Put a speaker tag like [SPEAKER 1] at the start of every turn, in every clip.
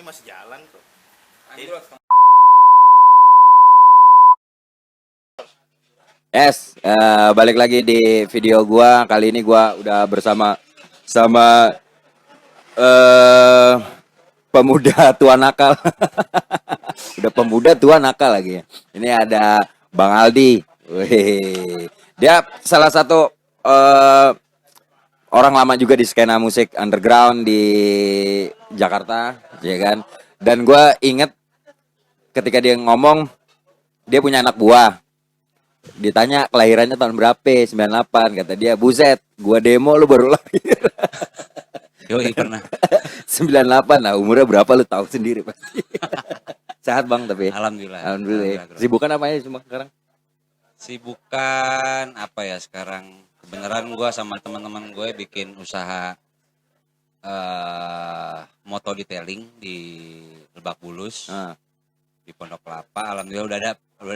[SPEAKER 1] masih jalan kok.
[SPEAKER 2] Yes, balik lagi di video gua. Kali ini gua udah bersama sama pemuda tua nakal. Udah pemuda tua nakal lagi. Ini ada Bang Aldi. Wih. Dia salah satu orang lama juga di skena musik underground di Jakarta, ya kan? Dan gua inget ketika dia ngomong dia punya anak buah. Ditanya kelahirannya tahun berapa? 98, kata dia. Buset, gua demo lu baru lahir.
[SPEAKER 3] Yoi pernah.
[SPEAKER 2] 98 lah, umurnya berapa lu tahu sendiri pasti. Sehat Bang tapi.
[SPEAKER 3] Alhamdulillah.
[SPEAKER 2] Alhamdulillah. Sibukan apa ya cuma sekarang?
[SPEAKER 3] Sibukan apa ya sekarang? Kebenaran gue sama teman-teman gue bikin usaha moto detailing di Lebak Bulus. Di Pondok Kelapa. Alhamdulillah udah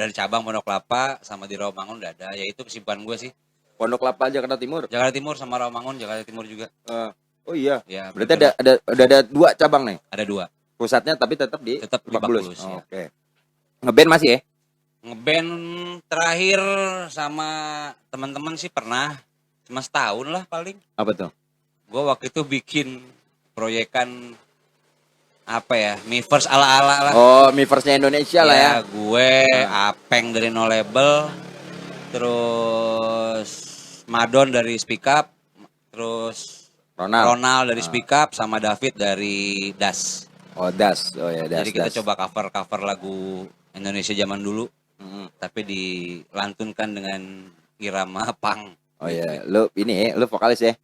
[SPEAKER 3] ada cabang Pondok Kelapa sama di Rawamangun udah ada. Ya itu kesibukan gue sih.
[SPEAKER 2] Pondok Kelapa Jakarta Timur.
[SPEAKER 3] Jakarta Timur sama Rawamangun Jakarta Timur juga.
[SPEAKER 2] Oh iya.
[SPEAKER 3] Ya,
[SPEAKER 2] berarti ada 2 cabang nih.
[SPEAKER 3] Ada 2.
[SPEAKER 2] Pusatnya tapi tetap di
[SPEAKER 3] Lebak Bulus.
[SPEAKER 2] Ya. Oke. Ngeband masih ya?
[SPEAKER 3] Ngeband terakhir sama teman-teman sih pernah. Cuma setahun lah paling.
[SPEAKER 2] Apa tuh?
[SPEAKER 3] Gue waktu itu bikin proyekan apa ya, Mivers ala-ala lah.
[SPEAKER 2] Oh, Miversnya Indonesia lah ya.
[SPEAKER 3] Gue Apeng dari No Label, terus Madon dari Speak Up, terus Ronald dari Speak Up, sama David dari Das.
[SPEAKER 2] Oh, Das. Oh ya, Das.
[SPEAKER 3] Jadi kita coba cover lagu Indonesia zaman dulu, tapi dilantunkan dengan irama punk.
[SPEAKER 2] Oh ya, lu vokalis ya?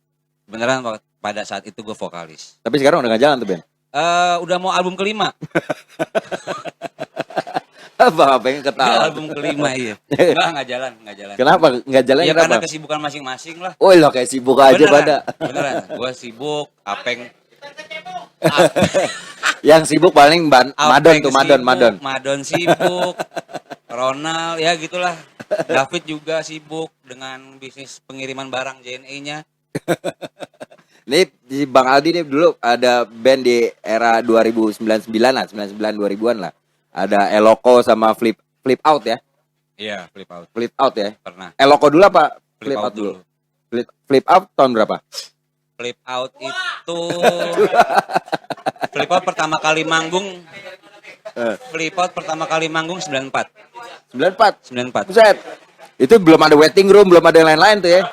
[SPEAKER 3] Beneran pada saat itu gue vokalis.
[SPEAKER 2] Tapi sekarang udah gak jalan tuh Ben?
[SPEAKER 3] Udah mau album kelima.
[SPEAKER 2] Bang pengen ketawa.
[SPEAKER 3] Album kelima iya. Nggak jalan.
[SPEAKER 2] Kenapa nggak jalan?
[SPEAKER 3] Ya
[SPEAKER 2] kenapa?
[SPEAKER 3] karena kesibukan masing-masing lah.
[SPEAKER 2] Oh lo kayak sibuk aja pada.
[SPEAKER 3] Beneran. Gue sibuk, Apeng.
[SPEAKER 2] Yang sibuk paling Madon tuh, Madon.
[SPEAKER 3] Madon sibuk. Ronald ya gitulah. David juga sibuk dengan bisnis pengiriman barang JNE-nya.
[SPEAKER 2] Nih di Bang Aldi nih dulu ada band di era 2099 lah, 99 2000-an lah. Ada Eloko sama Flip Out ya?
[SPEAKER 3] Iya, Flip Out.
[SPEAKER 2] Flip Out ya?
[SPEAKER 3] Pernah.
[SPEAKER 2] Eloko dulu apa?
[SPEAKER 3] Flip Out dulu.
[SPEAKER 2] Flip Out tahun berapa?
[SPEAKER 3] Flip Out itu Flip Out pertama kali manggung 94.
[SPEAKER 2] 94. Buset. Itu belum ada waiting room, belum ada yang lain-lain tuh ya.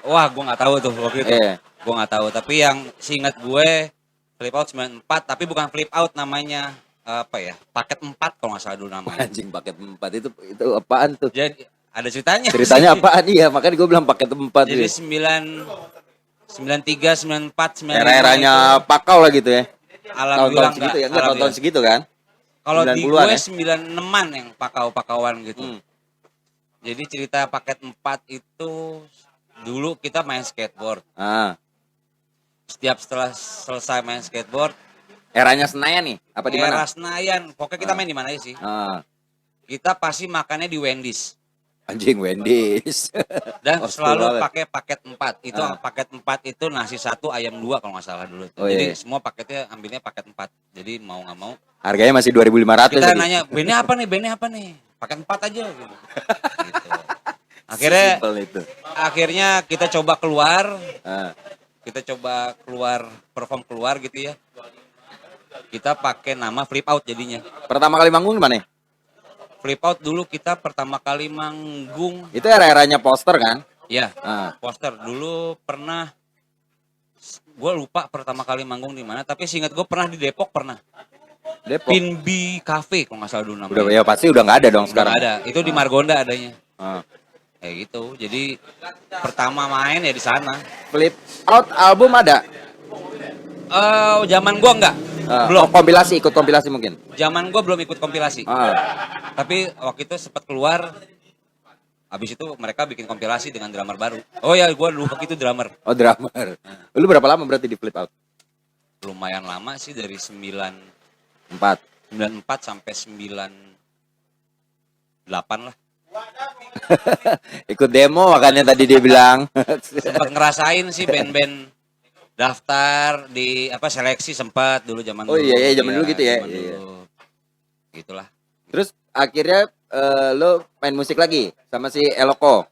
[SPEAKER 3] Wah, gue nggak tahu tuh waktu itu. Gue nggak tahu, tapi yang seingat gue Flip Out 94, tapi bukan Flip Out namanya apa ya? Paket 4 kalau nggak salah dulu namanya.
[SPEAKER 2] Anjing paket 4 itu apaan tuh?
[SPEAKER 3] Jadi ada ceritanya.
[SPEAKER 2] Ceritanya apaan? Iya, makanya gue bilang paket 4.
[SPEAKER 3] Jadi 93, 94, 95.
[SPEAKER 2] Era-eranya Pakau lah gitu ya.
[SPEAKER 3] Alhamdulillah
[SPEAKER 2] segitu ya, enggak tahun segitu kan?
[SPEAKER 3] Kalau di gue
[SPEAKER 2] ya?
[SPEAKER 3] 96-an yang pakauan gitu. Jadi cerita paket 4 itu dulu kita main skateboard. Setelah selesai main skateboard,
[SPEAKER 2] eranya Senayan nih? Apa di mana?
[SPEAKER 3] Era Senayan. Pokoknya kita main di mana aja sih. Kita pasti makannya di Wendy's.
[SPEAKER 2] Anjing Wendy's.
[SPEAKER 3] Dan selalu pakai paket 4. Itu paket 4 itu nasi 1, ayam 2 kalau nggak salah dulu. Jadi semua paketnya ambilnya paket 4. Jadi mau nggak mau.
[SPEAKER 2] Harganya masih 2.500.
[SPEAKER 3] Kita nanya, bandnya apa nih? Paket 4 aja gitu. Akhirnya kita coba keluar. Kita coba perform keluar gitu ya. Kita pakai nama Flip Out jadinya.
[SPEAKER 2] Pertama kali manggung di mana?
[SPEAKER 3] Flip Out dulu kita pertama kali manggung.
[SPEAKER 2] Itu era-eranya poster kan?
[SPEAKER 3] Iya. Poster dulu pernah. Gue lupa pertama kali manggung di mana. Tapi seingat gue pernah di Depok pernah.
[SPEAKER 2] Depok.
[SPEAKER 3] Pinbi Cafe kalau nggak salah dulu namanya.
[SPEAKER 2] Udah ya pasti udah nggak ada dong sekarang.
[SPEAKER 3] Nggak ada. Itu di Margonda adanya. Kayak gitu. Jadi pertama main ya di sana.
[SPEAKER 2] Flip Out album ada?
[SPEAKER 3] Zaman gua enggak. Belum.
[SPEAKER 2] Ikut kompilasi mungkin.
[SPEAKER 3] Zaman gua belum ikut kompilasi. Tapi waktu itu sempat keluar. Habis itu mereka bikin kompilasi dengan drummer baru. Oh ya, gua dulu waktu itu drummer.
[SPEAKER 2] Oh, drummer. Lu berapa lama berarti di Flip Out?
[SPEAKER 3] Lumayan lama sih dari 94 sampai 98 lah.
[SPEAKER 2] Ikut demo makanya tadi dia bilang.
[SPEAKER 3] Sempat ngerasain sih band-band daftar di apa seleksi sempat dulu zaman
[SPEAKER 2] Oh
[SPEAKER 3] dulu.
[SPEAKER 2] iya, zaman dulu gitu ya.
[SPEAKER 3] zaman
[SPEAKER 2] Iya.
[SPEAKER 3] dulu. Gitulah.
[SPEAKER 2] Terus akhirnya lo main musik lagi sama si Eloko.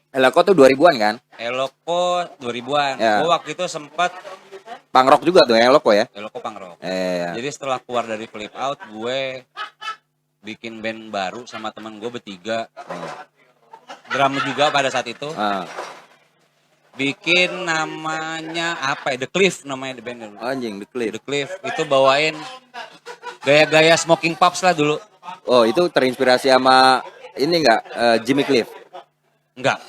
[SPEAKER 2] Eloko tuh 2000-an kan?
[SPEAKER 3] Eloko 2000-an.
[SPEAKER 2] Ya.
[SPEAKER 3] Gue waktu itu sempat
[SPEAKER 2] Punk rock juga tuh Eloko ya.
[SPEAKER 3] Eloko punk rock.
[SPEAKER 2] Iya.
[SPEAKER 3] Jadi setelah keluar dari Flip Out, gue bikin band baru sama teman gue bertiga. Drum juga pada saat itu.
[SPEAKER 2] Ah.
[SPEAKER 3] Bikin namanya apa ya? The Cliff namanya the band dulu.
[SPEAKER 2] Anjing, The Cliff.
[SPEAKER 3] The Cliff itu bawain gaya-gaya Smoking Pups lah dulu.
[SPEAKER 2] Oh, itu terinspirasi sama ini enggak Jimmy Cliff.
[SPEAKER 3] Enggak.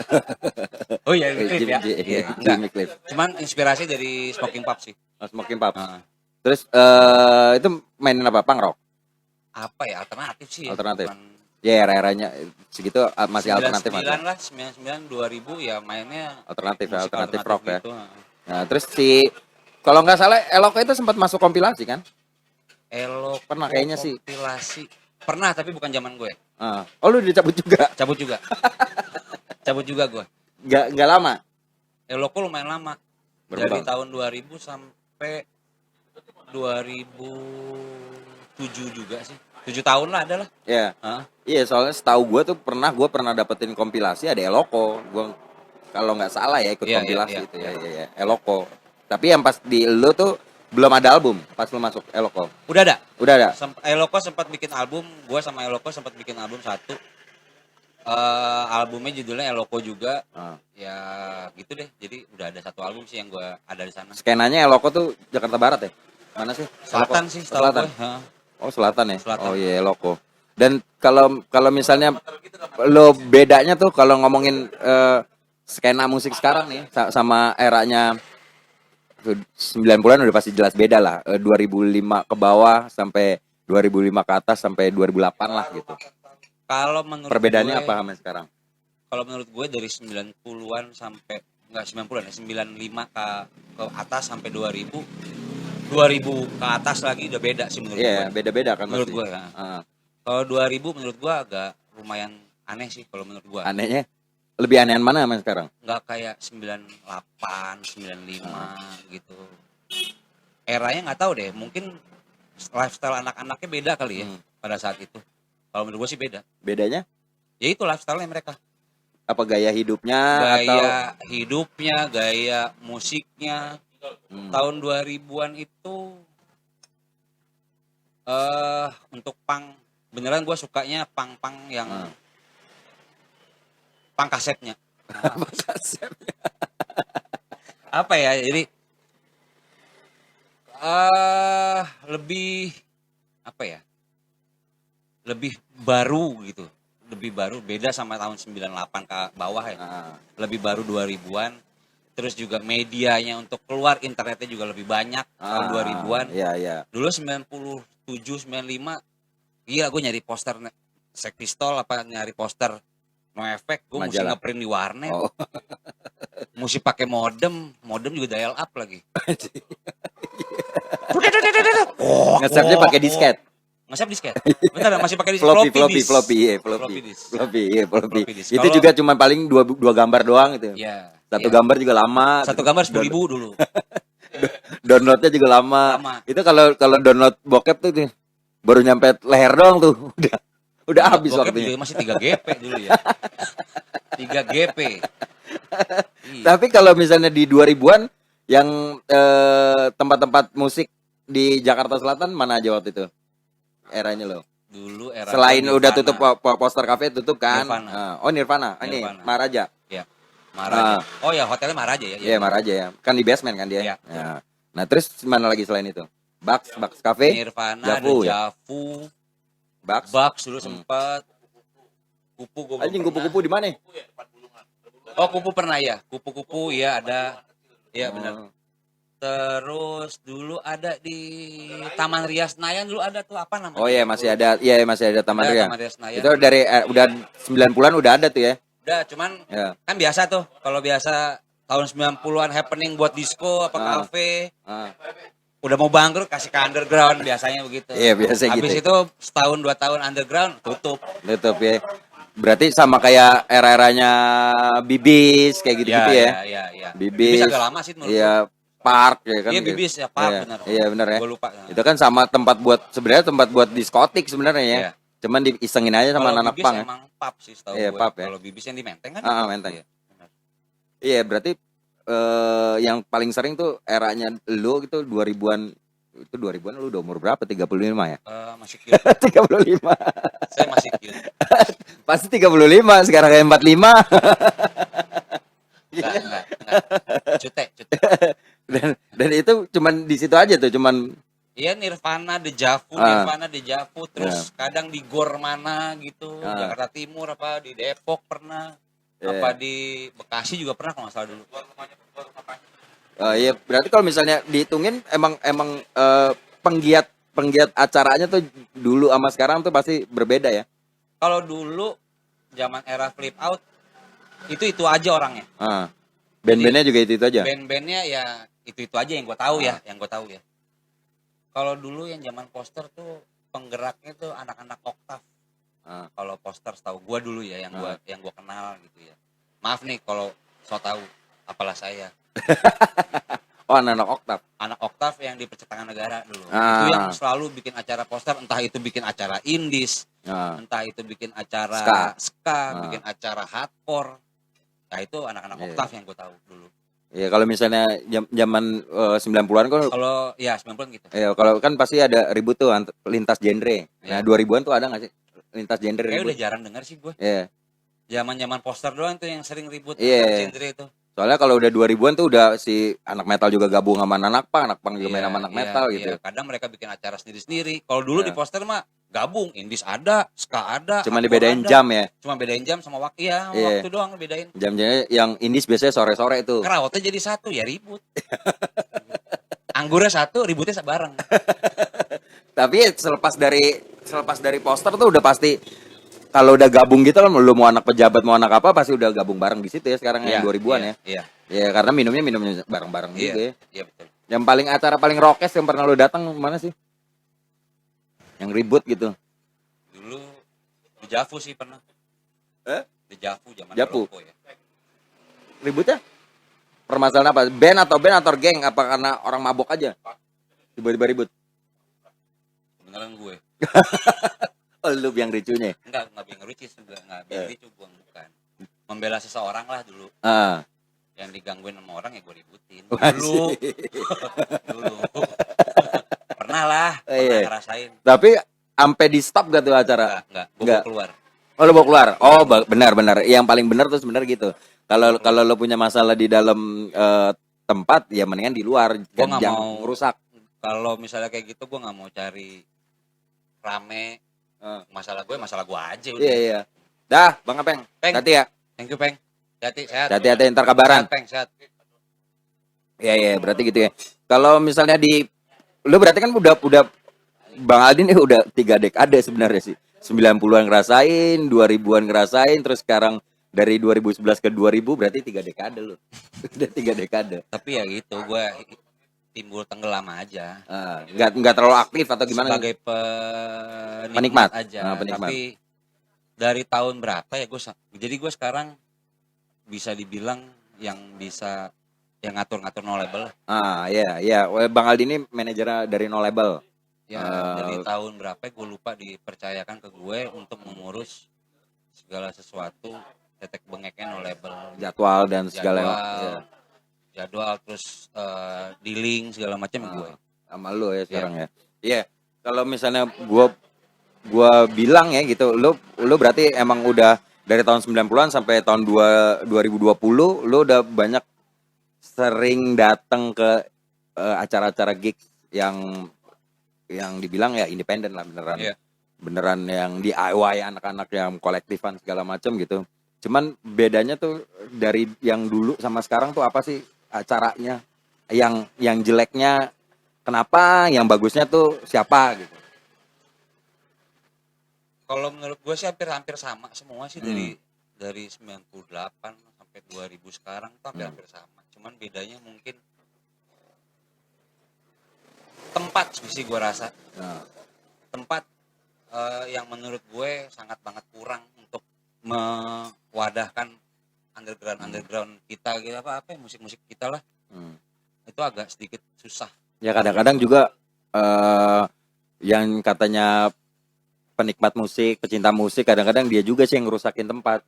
[SPEAKER 3] Oh iya, The Cliff ya. Iya, enggak.
[SPEAKER 2] Jimmy Cliff.
[SPEAKER 3] Cuman inspirasi dari Smoking Pups sih.
[SPEAKER 2] Oh, Smoking Pups.
[SPEAKER 3] Heeh.
[SPEAKER 2] Terus itu mainin apa? Punk rock.
[SPEAKER 3] Apa ya? Alternatif sih. Ya.
[SPEAKER 2] Alternatif.
[SPEAKER 3] Bukan
[SPEAKER 2] Ya, era-eranya segitu masih alternatif
[SPEAKER 3] 99
[SPEAKER 2] aja.
[SPEAKER 3] lah, 99 2000 ya mainnya
[SPEAKER 2] Alternatif
[SPEAKER 3] musik
[SPEAKER 2] rock ya.
[SPEAKER 3] gitu.
[SPEAKER 2] Nah, terus si kalau nggak salah Eloko itu sempat masuk kompilasi kan?
[SPEAKER 3] Elok
[SPEAKER 2] Pernah kayaknya sih.
[SPEAKER 3] kompilasi. Pernah tapi bukan zaman gue.
[SPEAKER 2] Oh, lu dicabut juga?
[SPEAKER 3] Cabut juga. Cabut juga gue.
[SPEAKER 2] Nggak lama.
[SPEAKER 3] Eloko lumayan lama.
[SPEAKER 2] Berapa
[SPEAKER 3] Dari
[SPEAKER 2] tahun?
[SPEAKER 3] tahun 2000 sampai 2007 juga sih. 7 tahun lah ada lah.
[SPEAKER 2] Ya.
[SPEAKER 3] Hah?
[SPEAKER 2] Iya, soalnya setahu gue pernah dapetin kompilasi ada Eloko. Gue kalau nggak salah ya ikut
[SPEAKER 3] Iya,
[SPEAKER 2] kompilasi
[SPEAKER 3] iya,
[SPEAKER 2] itu ya, Eloko. Tapi yang pas di lu tuh belum ada album pas lu masuk Eloko.
[SPEAKER 3] Udah ada.
[SPEAKER 2] Udah ada.
[SPEAKER 3] Eloko sempat bikin album, gue sama Eloko sempat bikin album satu. Albumnya judulnya Eloko juga. Ya gitu deh. Jadi udah ada satu album sih yang gue ada di sana.
[SPEAKER 2] Skenanya Eloko tuh Jakarta Barat ya? Mana sih?
[SPEAKER 3] Selatan
[SPEAKER 2] Eloko?
[SPEAKER 3] sih, setahu
[SPEAKER 2] Selatan.
[SPEAKER 3] gue. Heeh.
[SPEAKER 2] Oh, selatan ya?
[SPEAKER 3] Selatan.
[SPEAKER 2] Oh iya, Eloko. Dan kalau misalnya lo bedanya tuh kalau ngomongin skena musik sekarang nih sama eranya 90-an udah pasti jelas beda lah. 2005 ke bawah sampai 2005 ke atas sampai 2008 lah gitu.
[SPEAKER 3] Kalau menurut
[SPEAKER 2] Perbedaannya
[SPEAKER 3] gue,
[SPEAKER 2] apa sama sekarang?
[SPEAKER 3] Kalau menurut gue dari 90-an sampai enggak 90-an ya, 95 ke atas sampai 2000 ke atas lagi udah beda sih menurut
[SPEAKER 2] Iya,
[SPEAKER 3] gue.
[SPEAKER 2] beda-beda kan
[SPEAKER 3] Menurut
[SPEAKER 2] pasti.
[SPEAKER 3] gue ya. Kalau 2000 menurut gue agak lumayan aneh sih kalau menurut gue.
[SPEAKER 2] Anehnya lebih anehan mana sama sekarang?
[SPEAKER 3] Nggak kayak 98, 95 gitu. Eranya nggak tahu deh, mungkin lifestyle anak-anaknya beda kali ya pada saat itu. Kalau menurut gue sih beda.
[SPEAKER 2] Bedanya?
[SPEAKER 3] Ya itu lifestyle-nya mereka.
[SPEAKER 2] Apa gaya hidupnya atau
[SPEAKER 3] Gaya hidupnya, gaya musiknya. Tahun 2000-an itu untuk punk beneran gue sukanya punk yang punk kasetnya. Apa ya? Jadi lebih apa ya? Lebih baru gitu. Lebih baru beda sama tahun 98 ke bawah ya. Lebih baru 2000-an. Terus juga medianya untuk keluar internetnya juga lebih banyak tahun 2000-an.
[SPEAKER 2] Iya, iya.
[SPEAKER 3] Dulu 97, 95 gila gue nyari poster Sex Pistol apa nyari poster No Effect gue mesti
[SPEAKER 2] Majalah.
[SPEAKER 3] ngeprint di warnet.
[SPEAKER 2] Oh.
[SPEAKER 3] Mesti pakai modem juga dial up lagi.
[SPEAKER 2] Nge-save-nya pakai disket.
[SPEAKER 3] Nge-save disket. Bentar masih pakai disket
[SPEAKER 2] Floppy
[SPEAKER 3] disk.
[SPEAKER 2] disk. Floppy disk. Itu
[SPEAKER 3] Kalau-
[SPEAKER 2] juga cuma paling dua gambar doang itu.
[SPEAKER 3] Iya.
[SPEAKER 2] Satu
[SPEAKER 3] iya.
[SPEAKER 2] gambar juga lama.
[SPEAKER 3] Satu gambar 10.000 dulu.
[SPEAKER 2] Downloadnya juga lama.
[SPEAKER 3] Lama.
[SPEAKER 2] Itu kalau download bokep tuh baru nyampe leher doang tuh. Udah habis
[SPEAKER 3] Bokep
[SPEAKER 2] waktunya.
[SPEAKER 3] juga masih 3 GP dulu ya. 3 GP. Iya.
[SPEAKER 2] Tapi kalau misalnya di 2000-an yang tempat-tempat musik di Jakarta Selatan mana aja waktu itu? Eranya lo.
[SPEAKER 3] Dulu era
[SPEAKER 2] Selain
[SPEAKER 3] Nirvana.
[SPEAKER 2] udah tutup poster cafe tutup kan?
[SPEAKER 3] Nirvana.
[SPEAKER 2] Nirvana. Ini
[SPEAKER 3] Nirvana.
[SPEAKER 2] Maharaja.
[SPEAKER 3] Ya. Maharaja. Oh ya, hotelnya Maharaja ya.
[SPEAKER 2] Iya, Maharaja ya. Kan di basement kan dia.
[SPEAKER 3] Iya.
[SPEAKER 2] Ya. Nah, terus mana lagi selain itu? Bucks Cafe,
[SPEAKER 3] Nirvana,
[SPEAKER 2] Javu,
[SPEAKER 3] ada
[SPEAKER 2] ya?
[SPEAKER 3] Javu,
[SPEAKER 2] Bucks.
[SPEAKER 3] dulu sempat. Kupu gue
[SPEAKER 2] Anjing kupu-kupu di mana?
[SPEAKER 3] Oh, kupu pernah ya. Kupu-kupu ya ada. Iya benar.
[SPEAKER 2] Oh.
[SPEAKER 3] Terus dulu ada di Taman Ria Senayan dulu ada tuh apa namanya?
[SPEAKER 2] Oh iya, masih ada. Iya, masih ada Taman
[SPEAKER 3] Ada
[SPEAKER 2] Ria.
[SPEAKER 3] Taman Ria Senayan.
[SPEAKER 2] Itu dari udah 90-an udah ada tuh ya.
[SPEAKER 3] Udah, cuman
[SPEAKER 2] Ya.
[SPEAKER 3] kan biasa tuh. Kalau biasa tahun 90-an happening buat disco apa kafe.
[SPEAKER 2] Ah.
[SPEAKER 3] Udah mau bangkrut kasih ke underground biasanya begitu.
[SPEAKER 2] Iya, biasa
[SPEAKER 3] Habis
[SPEAKER 2] gitu.
[SPEAKER 3] itu setahun 2 tahun underground tutup.
[SPEAKER 2] Tutup ya. Berarti sama kayak era-eranya Bibis kayak gitu-gitu ya.
[SPEAKER 3] Iya.
[SPEAKER 2] Bibis.
[SPEAKER 3] Agak lama sih menurut
[SPEAKER 2] Iya. Park ya kan.
[SPEAKER 3] Iya,
[SPEAKER 2] gitu.
[SPEAKER 3] Bibis ya, Park
[SPEAKER 2] Iya,
[SPEAKER 3] benar.
[SPEAKER 2] Iya benar ya.
[SPEAKER 3] Gue lupa.
[SPEAKER 2] Itu kan sama sebenarnya tempat buat diskotik sebenarnya ya.
[SPEAKER 3] Iya.
[SPEAKER 2] Cuman diisengin aja sama
[SPEAKER 3] Kalau
[SPEAKER 2] anak
[SPEAKER 3] Bibis
[SPEAKER 2] pang ya.
[SPEAKER 3] emang pub sih setahu
[SPEAKER 2] Iya,
[SPEAKER 3] gue.
[SPEAKER 2] pub ya.
[SPEAKER 3] Kalau Bibis yang di Menteng kan?
[SPEAKER 2] Menteng.
[SPEAKER 3] Iya, benar.
[SPEAKER 2] Iya, berarti yang paling sering tuh eranya lu gitu 2000-an. Itu 2000-an lu udah umur berapa? 35 ya?
[SPEAKER 3] Masih cute.
[SPEAKER 2] 35.
[SPEAKER 3] Saya masih cute.
[SPEAKER 2] Pasti 35 sekarang kayak 45.
[SPEAKER 3] Enggak. Cute.
[SPEAKER 2] Dan itu cuman di situ aja tuh, cuman
[SPEAKER 3] Iya, Nirvana, Dejavu, terus kadang di Gor mana gitu, Jakarta Timur apa di Depok pernah, apa di Bekasi juga pernah kalau nggak salah dulu.
[SPEAKER 2] iya, berarti kalau misalnya dihitungin emang penggiat acaranya tuh dulu sama sekarang tuh pasti berbeda ya.
[SPEAKER 3] Kalau dulu zaman era flip out itu aja orangnya.
[SPEAKER 2] Band-bandnya juga itu aja.
[SPEAKER 3] Band-bandnya ya itu aja yang gue tahu ya, Kalau dulu yang zaman poster tuh penggeraknya tuh anak-anak Oktav. Kalau poster tahu gue dulu ya yang gue kenal gitu ya. Maaf nih kalau so tahu, apalah saya.
[SPEAKER 2] Oh, anak Oktav.
[SPEAKER 3] Anak Oktav yang di Percetakan Negara dulu. Itu yang selalu bikin acara poster, entah itu bikin acara indies, entah itu bikin acara ska, bikin acara hardcore. Nah itu anak-anak Oktav yang gue tahu dulu.
[SPEAKER 2] Iya, kalau misalnya zaman 90-an kan
[SPEAKER 3] kalau ya 90-an gitu.
[SPEAKER 2] Iya, kalau kan pasti ada ribut tuh lintas genre. Nah, 2000-an tuh ada nggak sih lintas genre
[SPEAKER 3] Kayak
[SPEAKER 2] ribut?
[SPEAKER 3] udah jarang dengar sih gue.
[SPEAKER 2] Iya.
[SPEAKER 3] Zaman-zaman poster doang tuh yang sering ribut lintas genre itu.
[SPEAKER 2] Soalnya kalau udah 2000-an tuh udah si anak metal juga gabung sama anak pang juga main sama anak metal gitu.
[SPEAKER 3] Kadang mereka bikin acara sendiri-sendiri. Kalau dulu di poster mah gabung, indies ada, ska ada,
[SPEAKER 2] cuma dibedain jam ya.
[SPEAKER 3] Cuma bedain jam sama waktu waktu doang bedain.
[SPEAKER 2] Jam-jamnya yang indies biasanya sore-sore itu.
[SPEAKER 3] Kerawatnya jadi satu ya ribut. Anggurnya satu, ributnya bareng.
[SPEAKER 2] Tapi selepas dari poster tuh udah pasti kalau udah gabung gitu kan, lu mau anak pejabat mau anak apa pasti udah gabung bareng di situ ya sekarang yang 2000-an ya.
[SPEAKER 3] Iya.
[SPEAKER 2] Ya karena minumnya bareng-bareng juga ya.
[SPEAKER 3] Iya betul.
[SPEAKER 2] Yang acara paling rokes yang pernah lu datang mana sih? Yang ribut gitu.
[SPEAKER 3] Dulu di Javu sih pernah. Di Javu zaman
[SPEAKER 2] Javu.
[SPEAKER 3] rokok ya.
[SPEAKER 2] Ributnya? Permasalahan apa? Band atau geng? Apa karena orang mabok aja? Tiba-tiba ribut.
[SPEAKER 3] Beneran gue.
[SPEAKER 2] Oh, lu yang ricunya.
[SPEAKER 3] Enggak biang ricu juga, enggak biang ricu gue bukan. Membela seseorang lah dulu. Yang digangguin sama orang ya gue ributin. Dulu. Pernah lah, ngerasain.
[SPEAKER 2] Tapi sampai di stop gak tuh acara?
[SPEAKER 3] Enggak, gue bawa keluar.
[SPEAKER 2] Oh, lu bawa keluar. Oh, benar. Yang paling benar tuh sebenarnya gitu. Kalau lo punya masalah di dalam tempat ya mendingan di luar, jangan mau rusak.
[SPEAKER 3] Kalau misalnya kayak gitu gue nggak mau cari rame. Masalah gue aja udah.
[SPEAKER 2] Iya. Dah, Bang Apeng. Hati ya.
[SPEAKER 3] Thank you, Peng. Hati sehat.
[SPEAKER 2] Hati ntar kabaran.
[SPEAKER 3] Peng sehat.
[SPEAKER 2] Iya, berarti gitu ya. Kalau misalnya lu berarti kan udah Bang Aldi nih udah 3 dekade sebenarnya sih. 90-an ngerasain, 2000-an ngerasain, terus sekarang dari 2011 ke 2000 berarti 3 dekade lu. Udah 3 dekade.
[SPEAKER 3] Tapi ya gitu, gue timbul tenggelam aja.
[SPEAKER 2] Enggak terlalu aktif atau gimana?
[SPEAKER 3] Sebagai penikmat aja.
[SPEAKER 2] Penikmat.
[SPEAKER 3] Tapi dari tahun berapa ya jadi gue sekarang bisa dibilang yang bisa yang ngatur-ngatur no label.
[SPEAKER 2] Iya. Bang Aldi ini manajernya dari no label.
[SPEAKER 3] Ya, dari tahun berapa gue lupa dipercayakan ke gue untuk mengurus segala sesuatu tetek bengeknya no label.
[SPEAKER 2] Jadwal dan segala
[SPEAKER 3] jadwal terus dealing segala macam gue.
[SPEAKER 2] Sama lu ya sekarang ya. Iya. Kalau misalnya gue bilang ya gitu, lu berarti emang udah dari tahun 90-an sampai tahun 2020 lu udah banyak sering datang ke acara-acara gigs yang dibilang ya independen lah beneran. Beneran yang DIY anak-anak yang kolektifan segala macam gitu. Cuman bedanya tuh dari yang dulu sama sekarang tuh apa sih acaranya? Yang jeleknya kenapa, yang bagusnya tuh siapa gitu.
[SPEAKER 3] Kalau menurut gue sih hampir sama semua sih dari 98 sampai 2000 sekarang tuh hampir sama. Cuman bedanya mungkin tempat sih gue rasa. Tempat yang menurut gue sangat banget kurang untuk mewadahkan underground kita gitu apa musik-musik kita lah. itu agak sedikit susah.
[SPEAKER 2] Ya kadang-kadang juga yang katanya penikmat musik, pecinta musik, kadang-kadang dia juga sih yang ngerusakin tempat.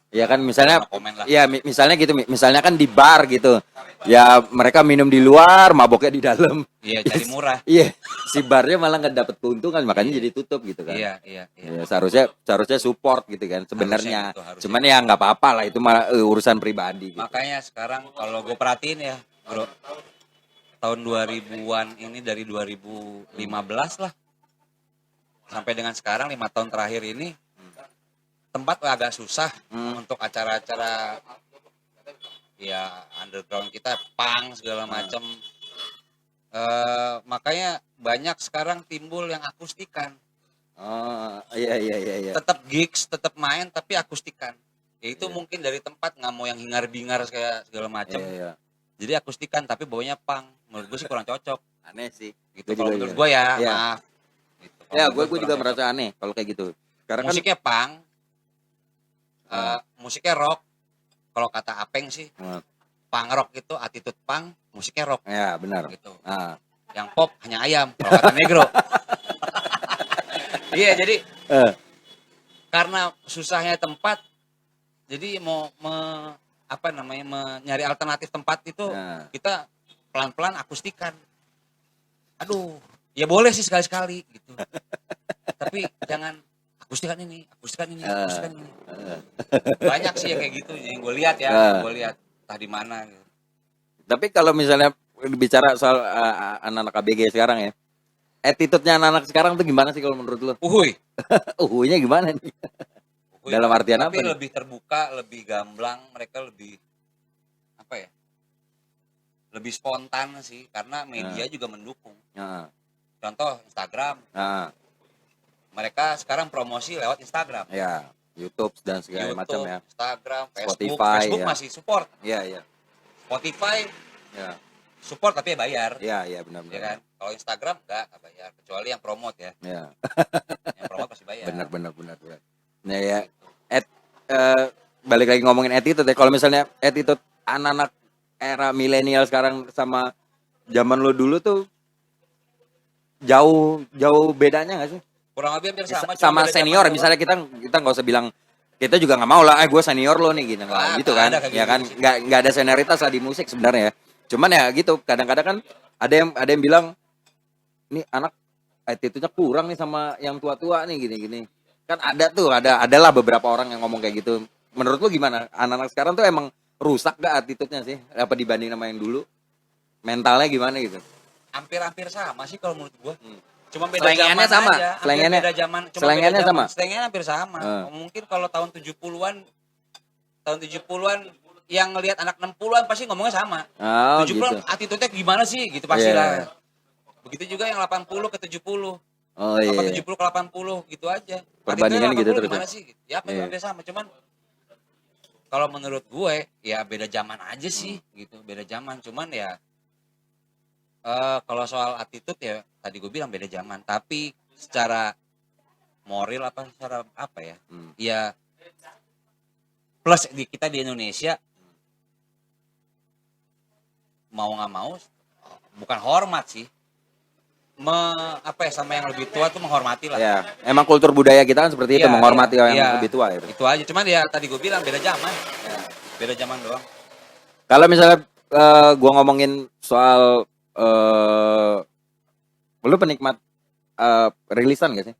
[SPEAKER 2] Ya kan misalnya,
[SPEAKER 3] No comment lah.
[SPEAKER 2] ya misalnya gitu, misalnya kan di bar gitu, ya mereka minum di luar, maboknya di dalam.
[SPEAKER 3] Iya, cari murah.
[SPEAKER 2] Iya, si barnya malah nggak dapet keuntungan, makanya
[SPEAKER 3] Iya.
[SPEAKER 2] jadi tutup gitu kan.
[SPEAKER 3] Iya.
[SPEAKER 2] Ya, seharusnya support gitu kan sebenarnya.
[SPEAKER 3] Harusnya.
[SPEAKER 2] Cuman ya nggak apa-apa lah, itu malah urusan pribadi gitu.
[SPEAKER 3] Makanya sekarang kalau gue perhatiin ya, bro, tahun 2000-an ini dari 2015 lah sampai dengan sekarang 5 tahun terakhir ini tempat agak susah untuk acara-acara ya underground kita, punk segala macam. Makanya banyak sekarang timbul yang akustikan.
[SPEAKER 2] Oh, iya.
[SPEAKER 3] Tetap gigs, tetap main tapi akustikan. Ya itu mungkin dari tempat nggak mau yang hingar-bingar kayak segala macam.
[SPEAKER 2] Iya.
[SPEAKER 3] Jadi akustikan tapi baunya punk. Menurut gue sih kurang cocok.
[SPEAKER 2] Aneh sih.
[SPEAKER 3] Gitu kalau menurut gue ya,
[SPEAKER 2] Iya.
[SPEAKER 3] maaf. Gitu. Kalau
[SPEAKER 2] Ya,
[SPEAKER 3] menurut
[SPEAKER 2] gue
[SPEAKER 3] kurang
[SPEAKER 2] juga
[SPEAKER 3] cocok.
[SPEAKER 2] merasa aneh kalau kayak gitu. Karena kan
[SPEAKER 3] Musiknya punk, musiknya rock. Kalau kata Apeng sih, punk rock itu attitude punk, musiknya rock.
[SPEAKER 2] ya benar.
[SPEAKER 3] Gitu.
[SPEAKER 2] Ah.
[SPEAKER 3] Yang pop hanya ayam. Kalau kata Negro. Iya, jadi karena susahnya tempat, jadi mau nyari alternatif tempat itu kita pelan-pelan akustikan. Aduh, ya boleh sih sekali-sekali gitu. Tapi jangan akustikan ini. Banyak sih yang kayak gitu yang gue lihat ya, entah di mana gitu.
[SPEAKER 2] Tapi kalau misalnya bicara soal anak-anak ABG sekarang ya, attitude-nya anak-anak sekarang tuh gimana sih kalau menurut lo? Uhunya gimana nih? Dalam artian apa?
[SPEAKER 3] Tapi lebih terbuka, lebih gamblang, mereka lebih apa ya? Lebih spontan sih, karena media juga mendukung. Contoh Instagram. Mereka sekarang promosi lewat Instagram.
[SPEAKER 2] Ya, YouTube dan segala macam ya.
[SPEAKER 3] Instagram,
[SPEAKER 2] Spotify,
[SPEAKER 3] Facebook
[SPEAKER 2] ya.
[SPEAKER 3] masih support.
[SPEAKER 2] Iya.
[SPEAKER 3] Spotify
[SPEAKER 2] Ya.
[SPEAKER 3] support tapi bayar.
[SPEAKER 2] Iya benar.
[SPEAKER 3] Ya kan? Kalau Instagram enggak bayar, kecuali yang promote ya.
[SPEAKER 2] Iya.
[SPEAKER 3] Yang promote pasti bayar.
[SPEAKER 2] Benar. Nah ya, balik lagi ngomongin attitude ya. Kalau misalnya attitude anak-anak era milenial sekarang sama zaman lo dulu tuh jauh bedanya nggak sih?
[SPEAKER 3] Kurang lebih hampir sama.
[SPEAKER 2] Sama senior misalnya kita nggak usah bilang, kita juga nggak mau lah, gue senior lo nih gitu, gitu kan? Ya kan, nggak ada senioritas lah di musik sebenarnya. Cuman ya gitu, kadang-kadang kan ada yang bilang, nih anak attitude-nya kurang nih sama yang tua-tua nih gini. Kan adalah beberapa orang yang ngomong kayak gitu. Menurut lo gimana? Anak-anak sekarang tuh emang rusak gak attitude-nya sih? Apa dibanding sama yang dulu? Mentalnya gimana gitu?
[SPEAKER 3] Hampir sama sih kalau menurut gua. Cuma beda
[SPEAKER 2] Selengannya
[SPEAKER 3] zaman
[SPEAKER 2] sama.
[SPEAKER 3] aja.
[SPEAKER 2] Selengannya
[SPEAKER 3] Beda zaman.
[SPEAKER 2] Selengannya sama.
[SPEAKER 3] Selengannya hampir sama. Mungkin kalau tahun 70-an yang ngelihat anak 60-an pasti ngomongnya sama. 70-an
[SPEAKER 2] gitu.
[SPEAKER 3] attitude-nya gimana sih? Gitu pastilah. Begitu juga yang 80 ke 70. Apa 70 ke 80 gitu aja.
[SPEAKER 2] Perbandingan gitu terus.
[SPEAKER 3] Gimana sih? Ya hampir sama. Cuman kalau menurut gue ya beda zaman aja sih gitu. Beda zaman. Cuman ya kalau soal attitude ya tadi gue bilang beda zaman, tapi secara moral secara apa ya? Ya plus kita di Indonesia mau nggak mau bukan hormat sih, sama yang lebih tua tuh menghormati lah.
[SPEAKER 2] Ya, emang kultur budaya kita kan seperti itu, menghormati yang lebih tua
[SPEAKER 3] itu aja. Cuman ya tadi gue bilang beda zaman, beda zaman doang.
[SPEAKER 2] Kalau misalnya gue ngomongin soal lu penikmat rilisan gak sih?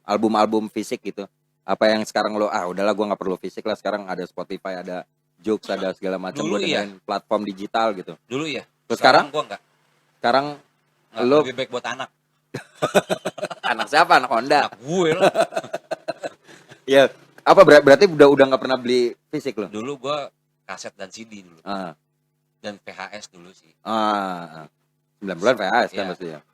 [SPEAKER 2] Album fisik gitu. Apa yang sekarang lo udahlah gue nggak perlu fisik lah, sekarang ada Spotify, ada Joox, ada segala macam, gue dengerin platform digital gitu.
[SPEAKER 3] Dulu iya.
[SPEAKER 2] Terus sekarang
[SPEAKER 3] gue enggak.
[SPEAKER 2] Sekarang lo
[SPEAKER 3] lebih baik buat anak.
[SPEAKER 2] Anak siapa? Anak Honda.
[SPEAKER 3] Anak gue lah.
[SPEAKER 2] Ya, apa berarti udah nggak pernah beli fisik lo?
[SPEAKER 3] Dulu gue kaset dan CD dulu. Dan VHS dulu sih.
[SPEAKER 2] 90-an VHS kan pasti ya.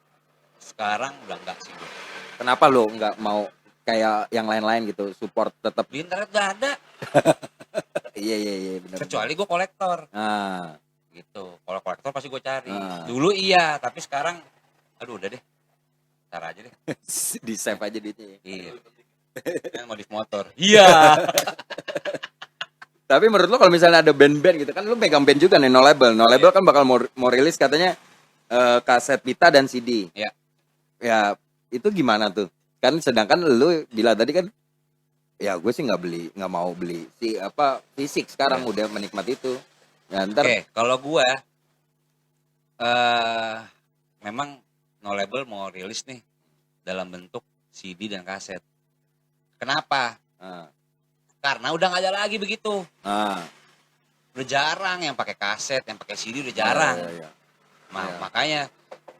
[SPEAKER 3] Sekarang udah enggak sih gue.
[SPEAKER 2] Kenapa lo nggak mau kayak yang lain-lain gitu, support tetap?
[SPEAKER 3] Di internet gak ada.
[SPEAKER 2] Iya benar.
[SPEAKER 3] Kecuali gue kolektor. Gitu. Kalau kolektor pasti gue cari. Dulu iya, tapi sekarang aduh udah deh. Ntar aja deh.
[SPEAKER 2] Di save aja duitnya.
[SPEAKER 3] Iya. Kan modif motor. Iya.
[SPEAKER 2] Tapi menurut lo kalau misalnya ada band-band gitu kan, lo megang band juga nih, No Label. No Label kan bakal mau rilis katanya kaset pita dan CD.
[SPEAKER 3] Ya.
[SPEAKER 2] Ya itu gimana tuh? Kan sedangkan lo bilang tadi kan, ya gue sih nggak mau beli si apa fisik sekarang, udah menikmati itu. Ya, ntar
[SPEAKER 3] Oke, kalau gua memang No Label mau rilis nih dalam bentuk CD dan kaset. Kenapa?
[SPEAKER 2] ah,
[SPEAKER 3] Karena udah nggak ada lagi begitu.
[SPEAKER 2] ah,
[SPEAKER 3] Udah jarang yang pakai kaset, yang pakai CD udah jarang.
[SPEAKER 2] iya. Iya.
[SPEAKER 3] Makanya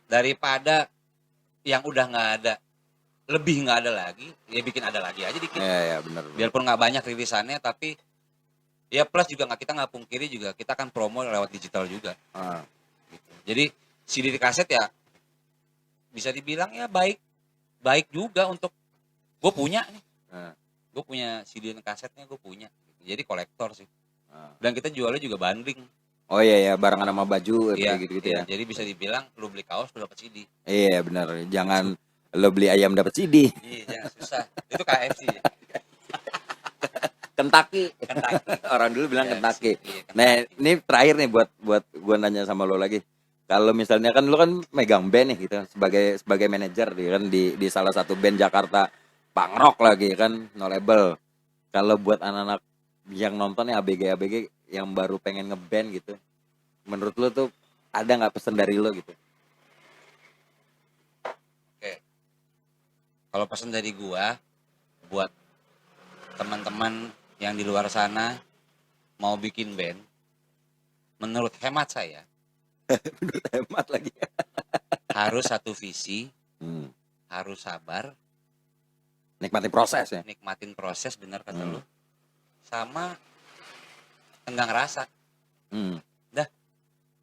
[SPEAKER 3] daripada yang udah nggak ada, lebih nggak ada lagi, ya bikin ada lagi aja dikit.
[SPEAKER 2] Iya, benar.
[SPEAKER 3] Biarpun nggak banyak rilisannya, tapi ya plus juga kita nggak pungkiri juga kita kan promo lewat digital juga.
[SPEAKER 2] Ah,
[SPEAKER 3] Gitu. Jadi CD di kaset ya bisa dibilang ya baik juga untuk gue punya nih.
[SPEAKER 2] ah,
[SPEAKER 3] Gue punya CD dan kasetnya gue punya. Jadi kolektor sih.
[SPEAKER 2] ah.
[SPEAKER 3] Dan kita jualnya juga bundling.
[SPEAKER 2] Oh iya ya, barengan sama baju
[SPEAKER 3] Iya,
[SPEAKER 2] kayak gitu-gitu
[SPEAKER 3] iya.
[SPEAKER 2] ya.
[SPEAKER 3] Jadi bisa dibilang lu beli kaos lu dapat CD.
[SPEAKER 2] Iya benar. Jangan lo beli ayam dapat CD.
[SPEAKER 3] Iya, jangan susah. Itu KFC.
[SPEAKER 2] Kentucky.
[SPEAKER 3] Kentucky.
[SPEAKER 2] Orang dulu bilang
[SPEAKER 3] Iya,
[SPEAKER 2] Kentucky.
[SPEAKER 3] iya, Kentucky.
[SPEAKER 2] Nah, ini terakhir nih buat gue nanya sama lo lagi. Kalau misalnya kan lo kan megang band nih gitu sebagai manajer kan di salah satu band Jakarta punk rock lagi kan, No Label. Kalau buat anak-anak yang nonton ya ABG yang baru pengen ngeband gitu, menurut lo tuh ada nggak pesan dari lo gitu?
[SPEAKER 3] Oke. Kalau pesan dari gua buat teman-teman yang di luar sana mau bikin band, menurut hemat saya
[SPEAKER 2] Menurut hemat lagi.
[SPEAKER 3] harus satu visi,
[SPEAKER 2] Hmm.
[SPEAKER 3] harus sabar,
[SPEAKER 2] Nikmati proses ya.
[SPEAKER 3] nikmatin proses benar kata
[SPEAKER 2] Hmm.
[SPEAKER 3] lu, sama tenggang rasa.
[SPEAKER 2] Hmm.
[SPEAKER 3] Dah.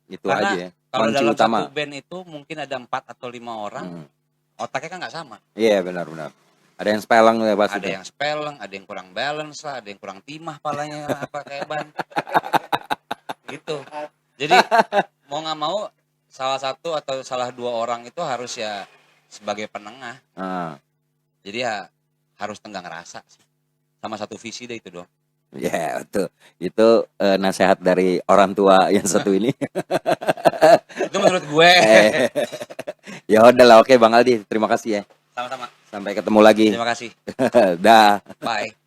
[SPEAKER 2] Itu
[SPEAKER 3] Karena
[SPEAKER 2] aja ya.
[SPEAKER 3] kalau
[SPEAKER 2] Kunci
[SPEAKER 3] dalam
[SPEAKER 2] utama.
[SPEAKER 3] satu band itu mungkin ada 4 atau 5 orang,
[SPEAKER 2] Hmm.
[SPEAKER 3] otaknya kan nggak sama.
[SPEAKER 2] Iya benar-benar. Ada yang spelling ya pasti.
[SPEAKER 3] Ada yang spelling, ada yang kurang balance lah, ada yang kurang timah palanya apa kayak ban. Gitu. Jadi mau nggak mau salah satu atau salah 2 orang itu harus ya sebagai penengah.
[SPEAKER 2] Ah.
[SPEAKER 3] Jadi ya harus tenggang rasa sih. Sama satu visi deh itu doang.
[SPEAKER 2] Ya betul. Itu nasihat dari orang tua yang satu ini.
[SPEAKER 3] Itu menurut gue.
[SPEAKER 2] Ya udahlah, oke Bang Aldi, terima kasih ya.
[SPEAKER 3] Sama-sama.
[SPEAKER 2] Sampai ketemu lagi.
[SPEAKER 3] Terima kasih.
[SPEAKER 2] Dah.
[SPEAKER 3] Bye.